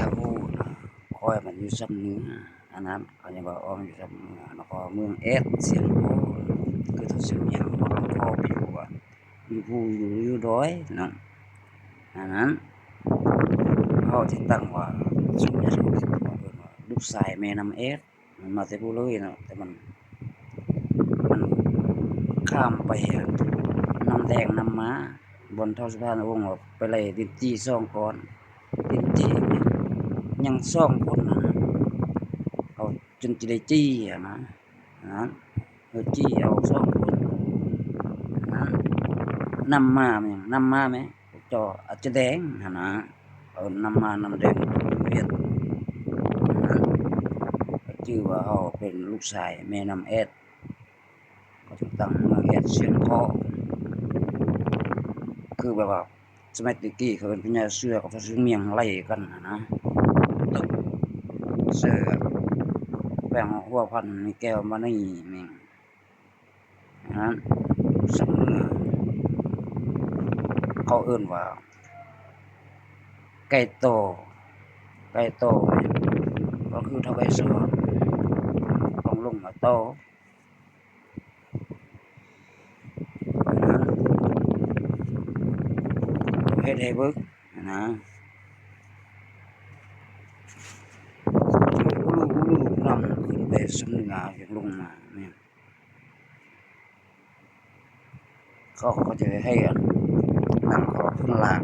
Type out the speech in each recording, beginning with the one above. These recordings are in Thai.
าฮู้ข้อยมันอยู่ซำเหนืออันนั้นเขายังว่าอ้อมอยู่ซำเหนือแล้วก็เมืองเอสเสียงโอ้คือเขาสิเมียงบ่ลงคอไปอยู่ว่าอยู่ภูอยู่ดอยเนาะอันนั้นเขาสิตั้งว่าสมญาลูกว่าลูกชายแม่น้ำเอสมันมาแต่ผู้เลยเนาะแต่มันข้ามไปน้ำแดงน้ำม้าบนท้องสะพานวงศ์ไปไล่ลิ้นจี้2ก่อนลิ้นจี้ยัง2คนน่ะนะเอาจนสิได้จี้อะนะนั้นจี้เอา2คนนั้นนำมาแม่งนำมาแหมจออาจจะแดงหั่นนะเอานำมาน้ำแดงเวียดนั้นก็ชื่อว่าเขาเป็นลูกชายแม่น้ำเอสก็ถึงตั้งเมืองเอสเสียงเคาะคือแบบว่าสมัยตะกี้เขาเป็นพญาเสือกับพญาเมียงไล่กันนะตึกเสือแบ่งหัวพันมีแก้วมานี่แม่งนั้นสำเนือเขาเอิ้นว่าไก่โตแม่งก็คือเท่าไก่สอนต้องลงมาโตนั้นเฮ็ดให้เบิ่งนะอูรูนำขึ้นไปสำเนืออย่างลงมาแม่งเขาก็จะให้อันนั่งขอเพิ่นล่าง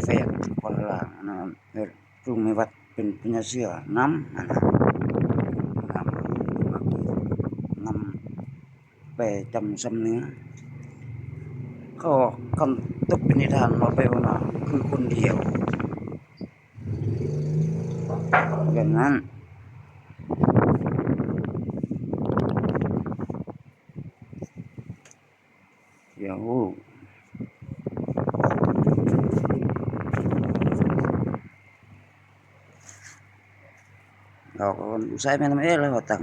แฟกคนล่างนะเฮ็ดลุงในวัดเป็นพญาเสือนำนั่นน่ะนำไปจำสำเนือเขาคำตกเป็นนิทานว่าไปว่ามาคือคนเดียวแบบนั้นเดี๋ยวเราก็ลูกชายแม่นำเอสแล้วก็ตั้ง